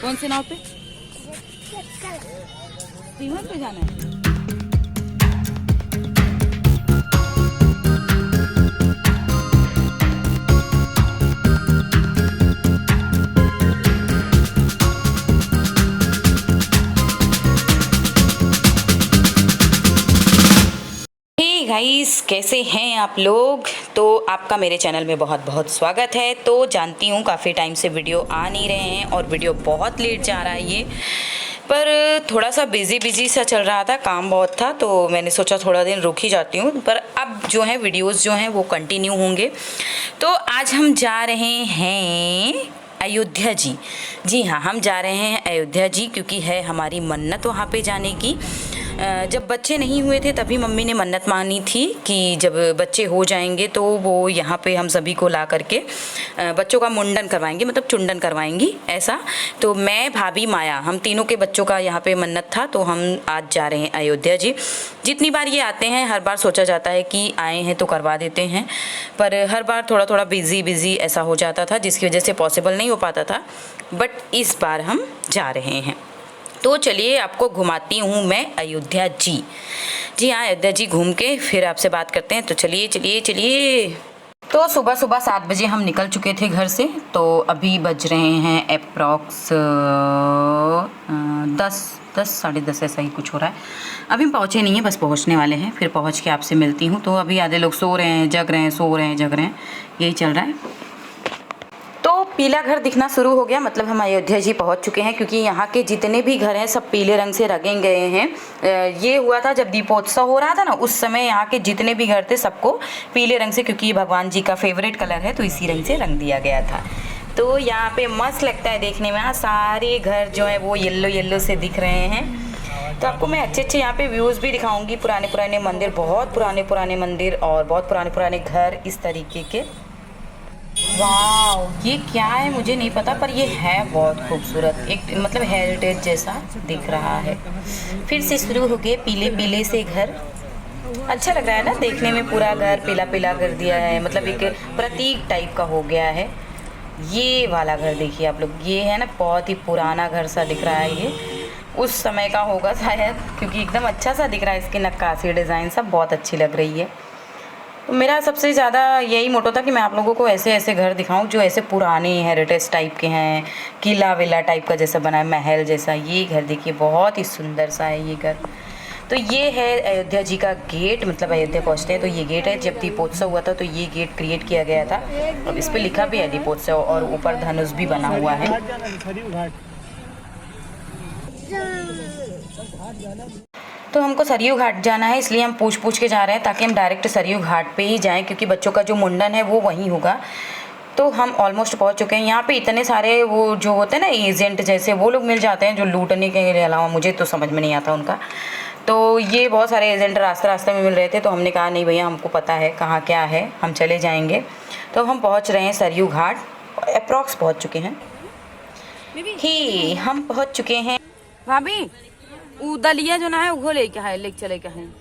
कौन से नाव पे? स्टीमर पे जाना है। गाइस, कैसे हैं आप लोग? तो आपका मेरे चैनल में बहुत बहुत स्वागत है। तो जानती हूँ काफ़ी टाइम से वीडियो आ नहीं रहे हैं और वीडियो बहुत लेट जा रहा है ये, पर थोड़ा सा बिजी सा चल रहा था, काम बहुत था, तो मैंने सोचा थोड़ा दिन रुक ही जाती हूँ। पर अब जो है वीडियोस जो हैं वो कंटिन्यू होंगे। तो आज हम जा रहे हैं अयोध्या जी हाँ, हम जा रहे हैं अयोध्या जी, क्योंकि है हमारी मन्नत वहाँ पे जाने की। जब बच्चे नहीं हुए थे तभी मम्मी ने मन्नत मानी थी कि जब बच्चे हो जाएंगे तो वो यहाँ पे हम सभी को ला करके बच्चों का मुंडन करवाएंगे, मतलब चुंडन करवाएंगी ऐसा। तो मैं, भाभी, माया, हम तीनों के बच्चों का यहाँ पे मन्नत था, तो हम आज जा रहे हैं अयोध्या जी। जितनी बार ये आते हैं हर बार सोचा जाता है कि आए हैं तो करवा देते हैं, पर हर बार थोड़ा थोड़ा बिजी ऐसा हो जाता था, जिसकी वजह से पॉसिबल नहीं हो पाता था। बट इस बार हम जा रहे हैं। तो चलिए आपको घुमाती हूँ मैं अयोध्या जी हाँ, अयोध्या जी घूम के फिर आपसे बात करते हैं। तो चलिए। तो सुबह 7 बजे हम निकल चुके थे घर से, तो अभी बज रहे हैं अप्रॉक्स 10 साढ़े 10 ऐसा ही कुछ हो रहा है। अभी हम पहुँचे नहीं हैं, बस पहुँचने वाले हैं, फिर पहुँच के आपसे मिलती हूँ। तो अभी आधे लोग सो रहे हैं, जग रहे हैं, सो रहे हैं, जग रहे हैं, यही चल रहा है। तो पीला घर दिखना शुरू हो गया, मतलब हम अयोध्या जी पहुंच चुके हैं, क्योंकि यहाँ के जितने भी घर हैं सब पीले रंग से रंगे गए हैं। ये हुआ था जब दीपोत्सव हो रहा था ना, उस समय यहाँ के जितने भी घर थे सबको पीले रंग से, क्योंकि भगवान जी का फेवरेट कलर है, तो इसी रंग से रंग दिया गया था। तो यहाँ पे मस्त लगता है देखने में। सारे घर जो है वो येल्लो से दिख रहे हैं। तो आपको मैं अच्छे यहाँ पे व्यूज़ भी दिखाऊंगी। पुराने मंदिर, बहुत पुराने मंदिर और बहुत पुराने घर इस तरीके के। वाह, ये क्या है मुझे नहीं पता, पर ये है बहुत खूबसूरत, एक मतलब हेरिटेज जैसा दिख रहा है। फिर से शुरू हो गए पीले से घर। अच्छा लग रहा है ना देखने में, पूरा घर पीला कर दिया है, मतलब एक प्रतीक टाइप का हो गया है। ये वाला घर देखिए आप लोग, ये है ना बहुत ही पुराना घर सा दिख रहा है। ये उस समय का होगा शायद, क्योंकि एकदम अच्छा सा दिख रहा है। इसकी नक्काशी डिज़ाइन सब बहुत अच्छी लग रही है। तो मेरा सबसे ज़्यादा यही मोटो था कि मैं आप लोगों को ऐसे घर दिखाऊं जो ऐसे पुराने हेरिटेज टाइप के हैं, किला विला टाइप का जैसा बना है, महल जैसा। ये घर देखिए बहुत ही सुंदर सा है ये घर। तो ये है अयोध्या जी का गेट, मतलब अयोध्या पहुँचते हैं तो ये गेट है। जब दीपोत्सव हुआ था तो ये गेट क्रिएट किया गया था, और इस पर लिखा भी है दीपोत्सव, और ऊपर धनुष भी बना हुआ है। तो हमको सरयू घाट जाना है, इसलिए हम पूछ के जा रहे हैं, ताकि हम डायरेक्ट सरयू घाट पे ही जाएं, क्योंकि बच्चों का जो मुंडन है वो वहीं होगा। तो हम ऑलमोस्ट पहुंच चुके हैं। यहाँ पे इतने सारे वो जो होते हैं ना एजेंट जैसे, वो लोग मिल जाते हैं जो लूटने के अलावा, मुझे तो समझ में नहीं आता उनका। तो ये बहुत सारे एजेंट रास्ते में मिल रहे थे, तो हमने कहा नहीं भैया, हमको पता है कहाँ क्या है, हम चले जाएंगे। तो हम पहुँच रहे हैं सरयू घाट, अप्रॉक्स पहुँच चुके हैं ही, हम पहुँच चुके हैं। भाभी, दलिया जो ना है वो लेके चले के हैं।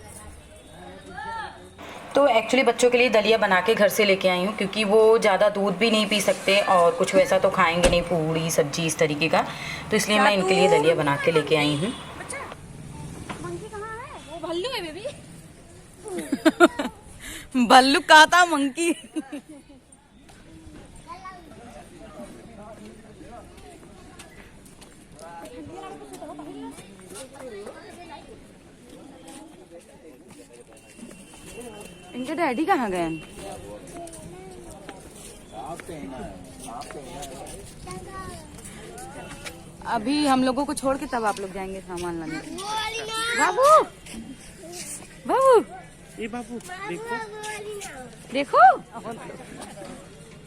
तो एक्चुअली बच्चों के लिए दलिया बना के घर से लेके आई हूँ, क्योंकि वो ज़्यादा दूध भी नहीं पी सकते और कुछ वैसा तो खाएंगे नहीं, पूड़ी सब्जी इस तरीके का, तो इसलिए मैं इनके लिए दलिया बना के लेके आई हूँ। भल्लू है बेबी। भल्लू कहा था मंकी। इनके डैडी कहाँ गए? अभी हम लोगों को छोड़ के तब आप लोग जाएंगे सामान लाने। बाबू ये बाबू देखो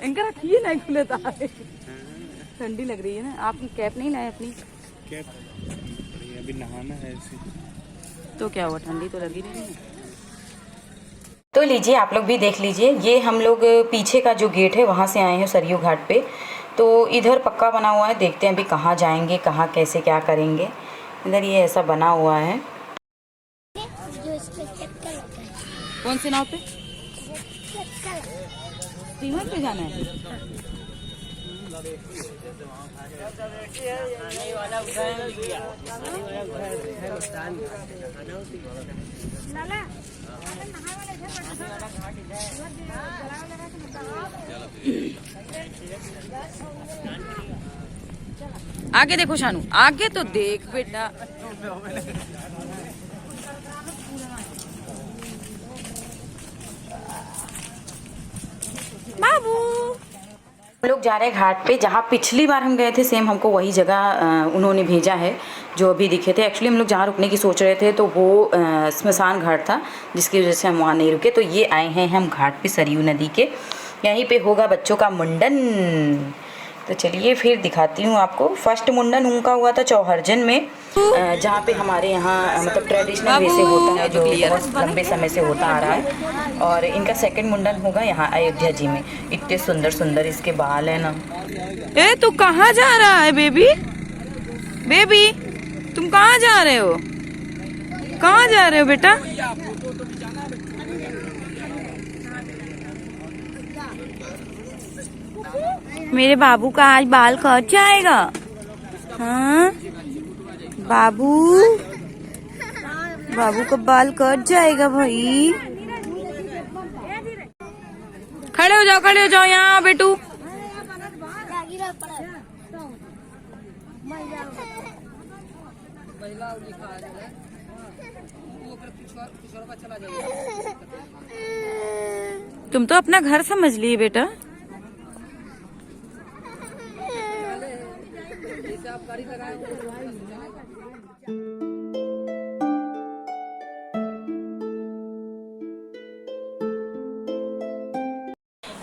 इनका रखिए नहीं खुले तारे। ठंडी लग रही है ना। आप कैप नहीं लाए अपनी? कैप अभी नहाना है ऐसे। तो क्या हुआ, ठंडी तो लगी नहीं है। तो लीजिए आप लोग भी देख लीजिए, ये हम लोग पीछे का जो गेट है वहाँ से आए हैं सरयू घाट पे। तो इधर पक्का बना हुआ है, देखते हैं अभी कहाँ जाएंगे, कहाँ कैसे क्या करेंगे। इधर ये ऐसा बना हुआ है। कौन से नाव पे? स्टीमर पे जाना है। आगे देखो शानू, आगे तो देख बेटा। बाबू हम लोग जा रहे हैं घाट पे, जहाँ पिछली बार हम गए थे सेम हमको वही जगह उन्होंने भेजा है जो अभी दिखे थे। एक्चुअली हम लोग जहाँ रुकने की सोच रहे थे तो वो स्मशान घाट था, जिसकी वजह से हम वहाँ नहीं रुके। तो ये आए हैं हम घाट पे सरयू नदी के, यहीं पे होगा बच्चों का मुंडन। तो चलिए फिर दिखाती हूँ आपको। फर्स्ट मुंडन उनका हुआ था चौहर्जन में, जहाँ पे हमारे यहाँ मतलब ट्रेडिशनल वे से होता है, जो बहुत लंबे समय से होता आ रहा है। और इनका सेकंड मुंडन होगा यहाँ अयोध्या जी में। इतने सुंदर सुंदर इसके बाल है ना। ए तू कहाँ जा रहा है बेबी? बेबी तुम कहाँ जा रहे हो? कहाँ जा रहे हो बेटा? मेरे बाबू का आज बाल कट जाएगा। हाँ बाबू, बाबू का बाल कट जाएगा भाई। खड़े हो जाओ यहाँ बेटू। तुम तो अपना घर समझ लिए बेटा।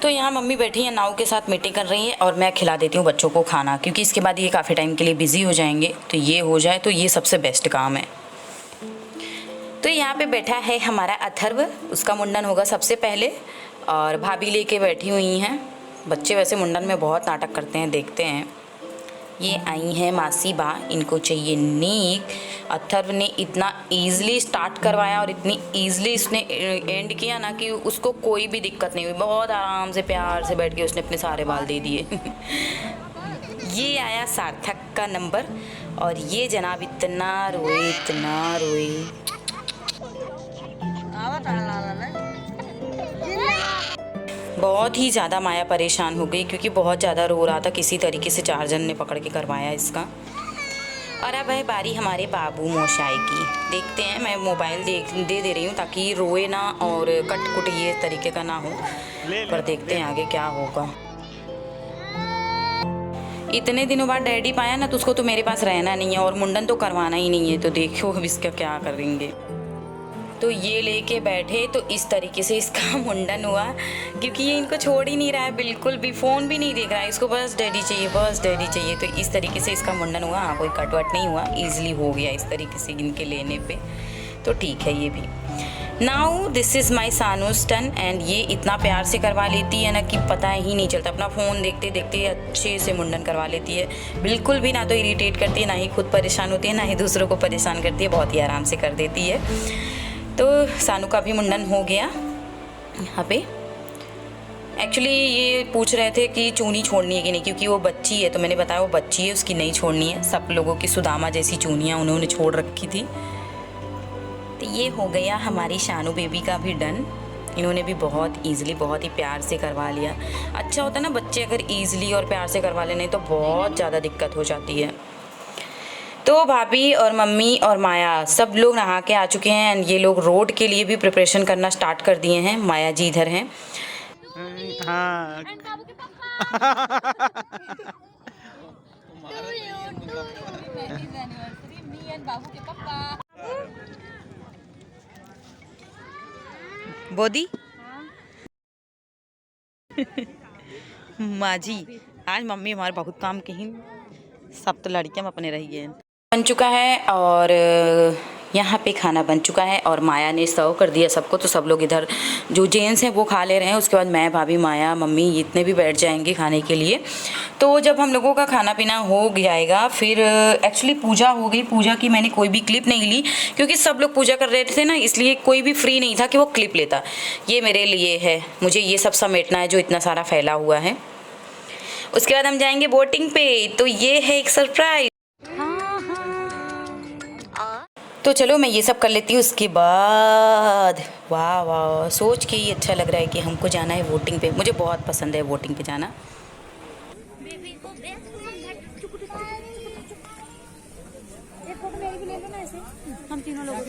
तो यहाँ मम्मी बैठी हैं, नाव के साथ मीटिंग कर रही हैं और मैं खिला देती हूँ बच्चों को खाना, क्योंकि इसके बाद ये काफ़ी टाइम के लिए बिज़ी हो जाएंगे। तो ये हो जाए तो ये सबसे बेस्ट काम है। तो यहाँ पे बैठा है हमारा अथर्व, उसका मुंडन होगा सबसे पहले, और भाभी लेके बैठी हुई हैं। बच्चे वैसे मुंडन में बहुत नाटक करते हैं, देखते हैं। ये आई हैं मासी बा, इनको चाहिए नीक। अथर्व ने इतना ईज़िली स्टार्ट करवाया और इतनी ईज़िली इसने एंड किया ना कि उसको कोई भी दिक्कत नहीं हुई। बहुत आराम से प्यार से बैठ के उसने अपने सारे बाल दे दिए। ये आया सार्थक का नंबर, और ये जनाब इतना रोए। बहुत ही ज़्यादा माया परेशान हो गई, क्योंकि बहुत ज़्यादा रो रहा था। किसी तरीके से 4 जन ने पकड़ के करवाया इसका। और अब है बारी हमारे बाबू मोशाई की। देखते हैं, मैं मोबाइल दे रही हूँ ताकि रोए ना और कट कुट ये तरीके का ना हो, पर देखते हैं आगे क्या होगा। इतने दिनों बाद डैडी पाया ना, तो उसको तो मेरे पास रहना नहीं है और मुंडन तो करवाना ही नहीं है। तो देखो अब इसका क्या करेंगे। तो ये लेके बैठे, तो इस तरीके से इसका मुंडन हुआ, क्योंकि ये इनको छोड़ ही नहीं रहा है बिल्कुल भी। फ़ोन भी नहीं देख रहा है, इसको बस डैडी चाहिए, बस डैडी चाहिए। तो इस तरीके से इसका मुंडन हुआ। हाँ, कोई कट वट नहीं हुआ, ईजिली हो गया इस तरीके से इनके लेने पे, तो ठीक है ये भी। नाउ दिस इज़ माई सानूस टर्न, एंड ये इतना प्यार से करवा लेती है ना कि पता ही नहीं चलता। अपना फ़ोन देखते देखते अच्छे से मुंडन करवा लेती है, बिल्कुल भी ना तो इरिटेट करती है, ना ही खुद परेशान होती है, ना ही दूसरों को परेशान करती है। बहुत ही आराम से कर देती है। तो सानू का भी मुंडन हो गया यहाँ पे। एक्चुअली ये पूछ रहे थे कि चूनी छोड़नी है कि नहीं, क्योंकि वो बच्ची है। तो मैंने बताया वो बच्ची है, उसकी नहीं छोड़नी है। सब लोगों की सुदामा जैसी चूनियाँ उन्होंने छोड़ रखी थी। तो ये हो गया हमारी शानू बेबी का भी डन। इन्होंने भी बहुत ईज़िली, बहुत ही प्यार से करवा लिया। अच्छा होता है ना, बच्चे अगर ईज़िली और प्यार से करवा लें, तो बहुत ज़्यादा दिक्कत हो जाती है। तो भाभी और मम्मी और माया सब लोग नहा के आ चुके हैं, एंड ये लोग रोड के लिए भी प्रिपरेशन करना स्टार्ट कर दिए हैं। माया जी इधर हैं। हाँ। बोदी माँ जी, आज मम्मी हमारे बहुत काम कहीं, सब तो लड़कियां अपने रही है। बन चुका है और यहाँ पे खाना बन चुका है, और माया ने सर्व कर दिया सबको। तो सब लोग इधर जो जेंट्स हैं वो खा ले रहे हैं। उसके बाद मैं, भाभी, माया, मम्मी इतने भी बैठ जाएंगे खाने के लिए। तो जब हम लोगों का खाना पीना हो जाएगा, फिर एक्चुअली पूजा हो गई। पूजा की मैंने कोई भी क्लिप नहीं ली, क्योंकि सब लोग पूजा कर रहे थे ना, इसलिए कोई भी फ्री नहीं था कि वो क्लिप लेता। ये मेरे लिए है, मुझे ये सब समेटना है जो इतना सारा फैला हुआ है। उसके बाद हम जाएंगे बोटिंग पे, तो ये है एक सरप्राइज। तो चलो मैं ये सब कर लेती हूँ, उसके बाद वाह वाह सोच के ही अच्छा लग रहा है कि हमको जाना है बोटिंग पे। मुझे बहुत पसंद है बोटिंग पे जाना। हम तीनों लोगों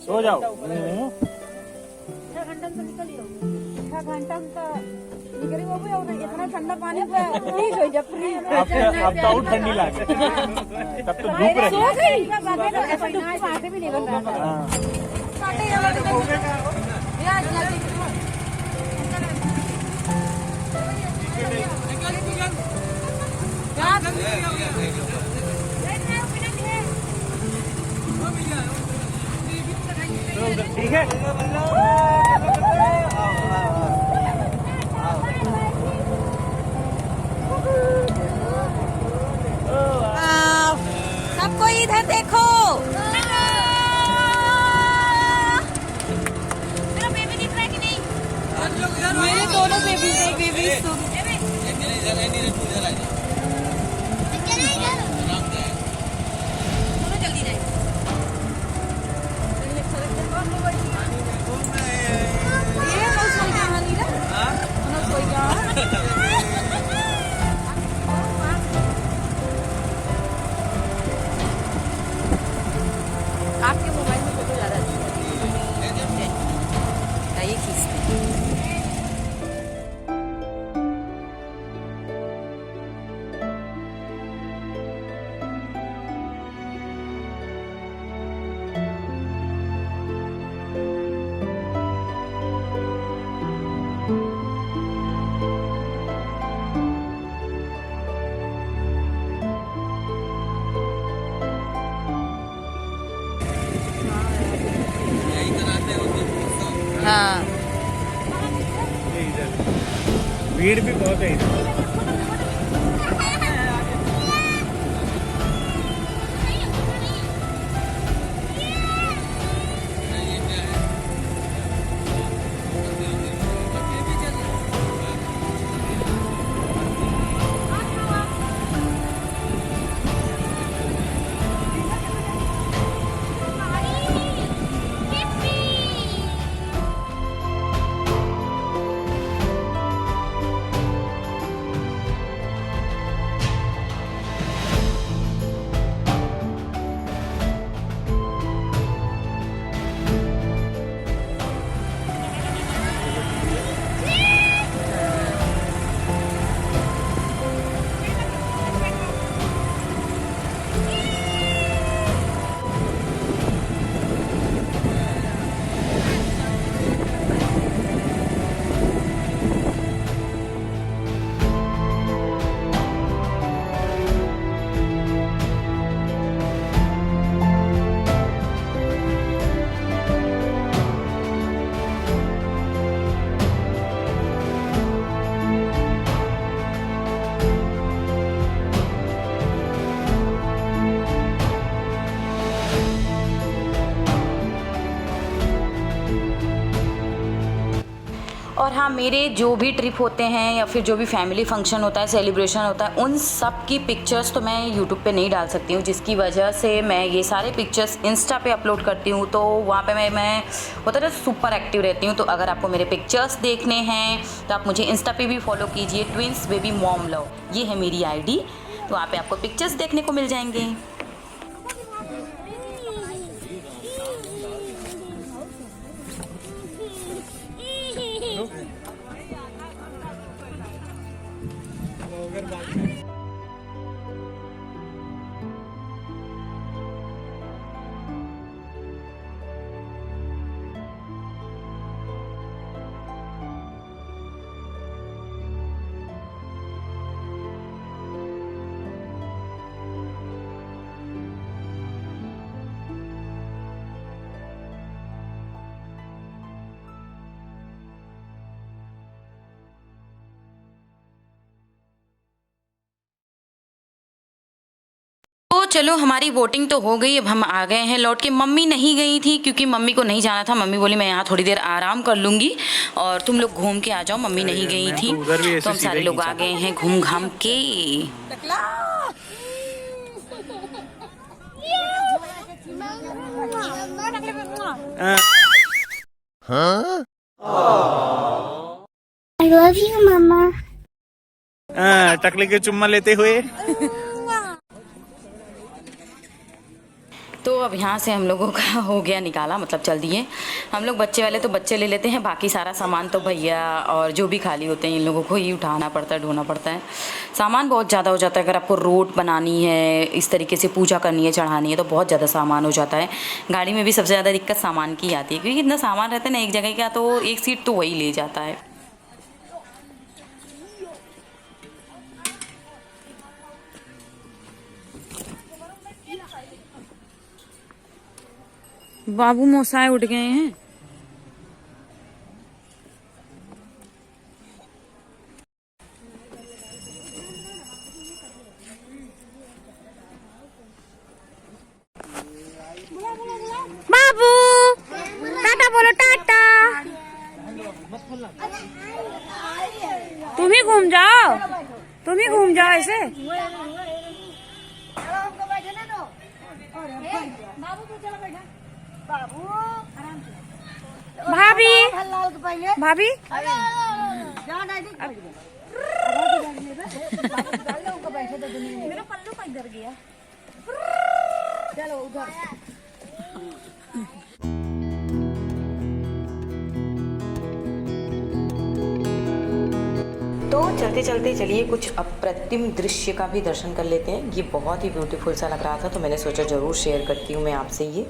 सो जाओ। 6 घंटा से निकली हो, 6 घंटा का निकली वो भी और इतना ठंडा पानी पे फ्रीज हो जा फ्रीज। अब तो और ठंडी लागे, तब तो धूप रही। सो गई ऐसा धूप पाटे भी नहीं बन रहा था। पाटे यार जल्दी ठीक है। सबको इधर देखो। मेरा बेबी दिख रहा है कि नहीं? मेरे दोनों बेबी जल्दी जाए। आपके मोबाइल में फोटो ज़्यादा अच्छी है, ये खींचते हैं। हाँ भीड़ भी बहुत है इधर। और हाँ, मेरे जो भी ट्रिप होते हैं या फिर जो भी फैमिली फंक्शन होता है, सेलिब्रेशन होता है, उन सब की पिक्चर्स तो मैं यूट्यूब पे नहीं डाल सकती हूँ, जिसकी वजह से मैं ये सारे पिक्चर्स इंस्टा पे अपलोड करती हूँ। तो वहाँ पे मैं होता है सुपर एक्टिव रहती हूँ। तो अगर आपको मेरे पिक्चर्स देखने हैं तो आप मुझे इंस्टा पे भी फॉलो कीजिए, ट्विंस बेबी मॉम लव, ये है मेरी ID। तो वहाँ पे आपको पिक्चर्स देखने को मिल जाएंगे। चलो हमारी वोटिंग तो हो गई, अब हम आ गए हैं लौट के। मम्मी नहीं गई थी क्योंकि मम्मी को नहीं जाना था। मम्मी बोली मैं यहाँ थोड़ी देर आराम कर लूँगी और तुम लोग घूम के आ जाओ। मम्मी नहीं गई थी तो हम सारे लोग आ गए हैं घूम घाम के। I love you, Mama. टकले के चुम्मा लेते हुए। तो अब यहाँ से हम लोगों का हो गया निकाला, मतलब चल दिए हम लोग। बच्चे वाले तो बच्चे ले लेते हैं, बाकी सारा सामान तो भैया और जो भी खाली होते हैं इन लोगों को ही उठाना पड़ता है, ढोना पड़ता है। सामान बहुत ज़्यादा हो जाता है। अगर आपको रोट बनानी है, इस तरीके से पूजा करनी है, चढ़ानी है, तो बहुत ज़्यादा सामान हो जाता है। गाड़ी में भी सबसे ज़्यादा दिक्कत सामान की आती है क्योंकि इतना सामान रहता है ना एक जगह का, तो एक सीट तो वही ले जाता है। बाबू मौसाए उठ गए हैं। बाबू टाटा बोलो, टाटा। तुम ही घूम जाओ, तुम ही घूम जाओ ऐसे। भाभी भाभी मेरा पल्लू कहीं गिर गया। चलो उधर। तो चलते चलते चलिए कुछ अप्रतिम दृश्य का भी दर्शन कर लेते हैं। ये बहुत ही ब्यूटीफुल सा लग रहा था तो मैंने सोचा ज़रूर शेयर करती हूँ मैं आपसे ये।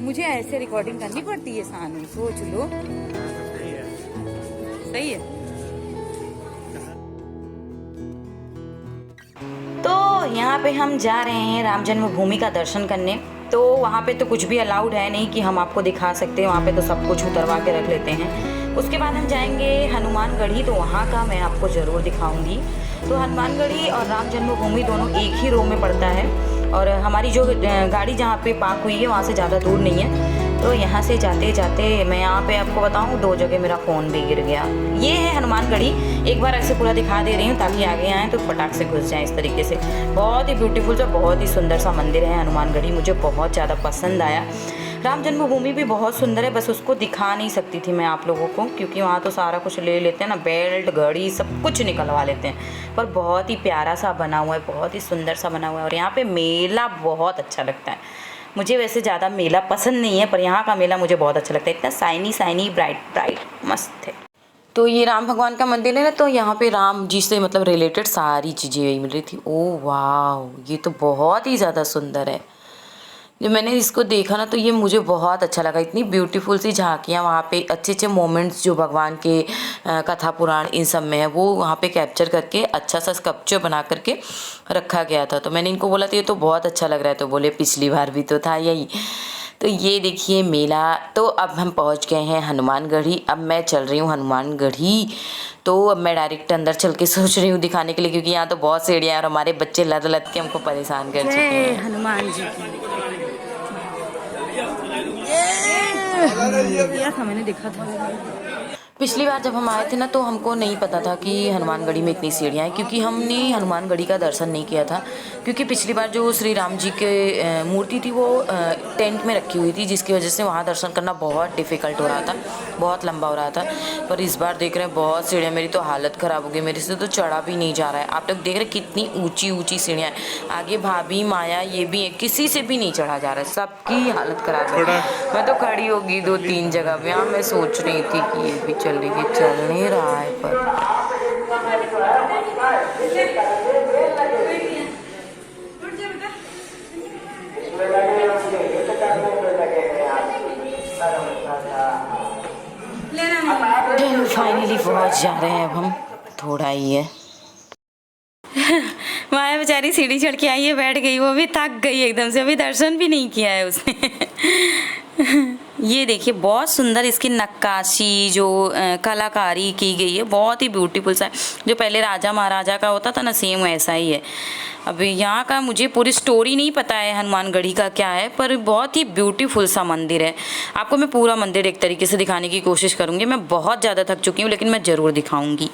मुझे ऐसे रिकॉर्डिंग करनी पड़ती है सानू, सोच लो। सही है। तो यहाँ पे हम जा रहे हैं राम जन्मभूमि का दर्शन करने। तो वहाँ पे तो कुछ भी अलाउड है नहीं कि हम आपको दिखा सकते हैं, वहाँ पे तो सब कुछ उतरवा के रख लेते हैं। उसके बाद हम जाएंगे हनुमानगढ़ी, तो वहाँ का मैं आपको ज़रूर दिखाऊंगी। तो हनुमानगढ़ी और राम जन्मभूमि दोनों एक ही रो में पड़ता है और हमारी जो गाड़ी जहाँ पे पार्क हुई है वहाँ से ज़्यादा दूर नहीं है। तो यहाँ से जाते जाते मैं यहाँ पे आपको बताऊँ 2 जगह मेरा फ़ोन भी गिर गया। ये है हनुमानगढ़ी, एक बार ऐसे पूरा दिखा दे रही हूँ ताकि आगे आएँ तो फटाक से घुस जाएँ इस तरीके से। बहुत ही ब्यूटीफुल सा, बहुत ही सुंदर सा मंदिर है हनुमानगढ़ी, मुझे बहुत ज़्यादा पसंद आया। राम जन्मभूमि भी बहुत सुंदर है, बस उसको दिखा नहीं सकती थी मैं आप लोगों को क्योंकि वहाँ तो सारा कुछ ले लेते हैं ना, बेल्ट घड़ी सब कुछ निकलवा लेते हैं। पर बहुत ही प्यारा सा बना हुआ है, बहुत ही सुंदर सा बना हुआ है। और यहाँ पे मेला बहुत अच्छा लगता है। मुझे वैसे ज़्यादा मेला पसंद नहीं है पर यहाँ का मेला मुझे बहुत अच्छा लगता है, इतना शाइनी शाइनी ब्राइट ब्राइट मस्त है। तो ये राम भगवान का मंदिर है ना, तो यहाँ पे राम जी से मतलब रिलेटेड सारी चीज़ें मिल रही थी। ओह वाह, ये तो बहुत ही ज़्यादा सुंदर है। जब मैंने इसको देखा ना तो ये मुझे बहुत अच्छा लगा। इतनी ब्यूटीफुल सी झांकियाँ वहाँ पे, अच्छे अच्छे मोमेंट्स जो भगवान के कथा पुराण इन सब में है वो वहाँ पे कैप्चर करके अच्छा सा स्कल्पचर बना करके रखा गया था। तो मैंने इनको बोला था ये तो बहुत अच्छा लग रहा है, तो बोले पिछली बार भी तो था यही। तो ये देखिए मेला। तो अब हम पहुँच गए हैं हनुमानगढ़ी, अब मैं चल रही हूँ हनुमानगढ़ी। तो अब मैं डायरेक्ट अंदर चल के सोच रही हूँ दिखाने के लिए क्योंकि यहाँ तो बहुत सीढ़ियाँ और हमारे बच्चे लद लद के हमको परेशान कर चुके हैं। हनुमान जी की मैंने देखा था। पिछली बार जब हम आए थे ना तो हमको नहीं पता था कि हनुमानगढ़ी में इतनी सीढ़ियाँ हैं क्योंकि हमने हनुमानगढ़ी का दर्शन नहीं किया था। क्योंकि पिछली बार जो श्री राम जी के मूर्ति थी वो टेंट में रखी हुई थी, जिसकी वजह से वहाँ दर्शन करना बहुत डिफ़िकल्ट हो रहा था, बहुत लंबा हो रहा था। पर इस बार देख रहे हैं बहुत सीढ़ियाँ, मेरी तो हालत ख़राब हो गई, मेरे से तो चढ़ा भी नहीं जा रहा है। आप लोग देख रहे हैं कितनी ऊँची ऊँची सीढ़ियाँ हैं। आगे भाभी माया ये भी है, किसी से भी नहीं चढ़ा जा रहा है, सबकी हालत ख़राब है। मैं तो खड़ी होगी 2-3 जगह पे। हाँ मैं सोच रही थी कि ये भी चल नहीं रहा है पर फाइनली पहुंच जा रहे हैं अब हम, थोड़ा ही है। माया बेचारी सीढ़ी चढ़ के आई है, बैठ गई, वो भी थक गई एकदम से, अभी दर्शन भी नहीं किया है उसने। ये देखिए बहुत सुंदर इसकी नक्काशी जो कलाकारी की गई है, बहुत ही ब्यूटीफुल सा है। जो पहले राजा महाराजा का होता था ना, सेम वैसा ही है। अब यहाँ का मुझे पूरी स्टोरी नहीं पता है हनुमानगढ़ी का क्या है, पर बहुत ही ब्यूटीफुल सा मंदिर है। आपको मैं पूरा मंदिर एक तरीके से दिखाने की कोशिश करूँगी। मैं बहुत ज़्यादा थक चुकी हूँ, लेकिन मैं ज़रूर दिखाऊँगी।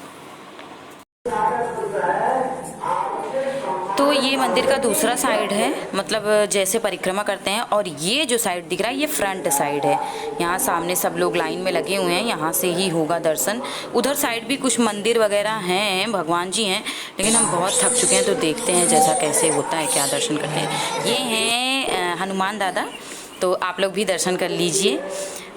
तो ये मंदिर का दूसरा साइड है, मतलब जैसे परिक्रमा करते हैं, और ये जो साइड दिख रहा है ये फ्रंट साइड है। यहाँ सामने सब लोग लाइन में लगे हुए हैं, यहाँ से ही होगा दर्शन। उधर साइड भी कुछ मंदिर वगैरह हैं, भगवान जी हैं, लेकिन हम बहुत थक चुके हैं तो देखते हैं जैसा कैसे होता है, क्या दर्शन करते हैं। ये हैं हनुमान दादा, तो आप लोग भी दर्शन कर लीजिए।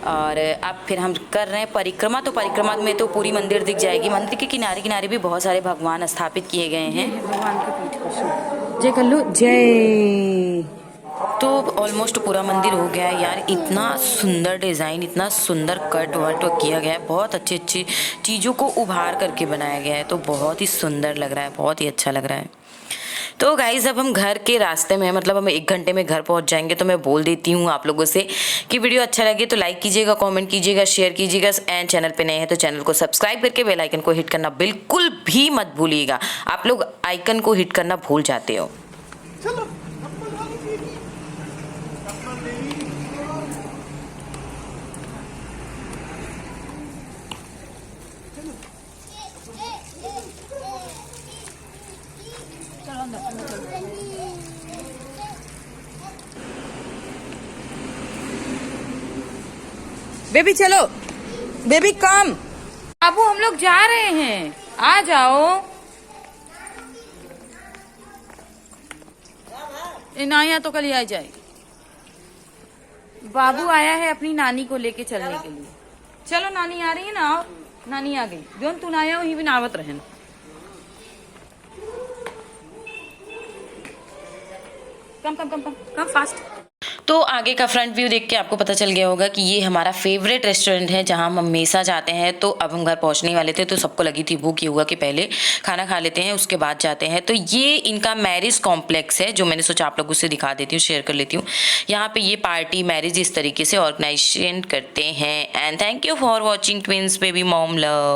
और अब फिर हम कर रहे हैं परिक्रमा। तो परिक्रमा में तो पूरी मंदिर दिख जाएगी। मंदिर के किनारे किनारे भी बहुत सारे भगवान स्थापित किए गए हैं। भगवान के पीठ पर जय कर लो, जय। तो ऑलमोस्ट पूरा मंदिर हो गया है यार। इतना सुंदर डिज़ाइन, इतना सुंदर कट वट किया गया है, बहुत अच्छी अच्छी चीज़ों को उभार करके बनाया गया है, तो बहुत ही सुंदर लग रहा है, बहुत ही अच्छा लग रहा है। तो गाइज़ अब हम घर के रास्ते में हैं, मतलब हम 1 घंटे में घर पहुंच जाएंगे। तो मैं बोल देती हूँ आप लोगों से कि वीडियो अच्छा लगे तो लाइक कीजिएगा, कमेंट कीजिएगा, शेयर कीजिएगा, एंड चैनल पे नए हैं तो चैनल को सब्सक्राइब करके बेल आइकन को हिट करना बिल्कुल भी मत भूलिएगा। आप लोग आइकन को हिट करना भूल जाते हो। बेबी चलो, बेबी कम। बाबू हम लोग जा रहे हैं, आ जाओ। नाया तो कल ही आ जाएगी। बाबू आया है अपनी नानी को लेके चलने के लिए। चलो नानी आ रही है ना, आओ। नानी आ गई। जोन तू ना आया वही भी नावत रहन। कम कम कम कम कम फास्ट। तो आगे का फ्रंट व्यू देख के आपको पता चल गया होगा कि ये हमारा फेवरेट रेस्टोरेंट है जहां हम हमेशा जाते हैं। तो अब हम घर पहुंचने वाले थे, तो सबको लगी थी भूख, ये हुआ कि पहले खाना खा लेते हैं उसके बाद जाते हैं। तो ये इनका मैरिज कॉम्प्लेक्स है, जो मैंने सोचा आप लोगों से दिखा देती हूँ, शेयर कर लेती हूँ। यहाँ पे ये पार्टी मैरिज इस तरीके से ऑर्गेनाइजेशन करते हैं। And thank you for watching twins baby mom love.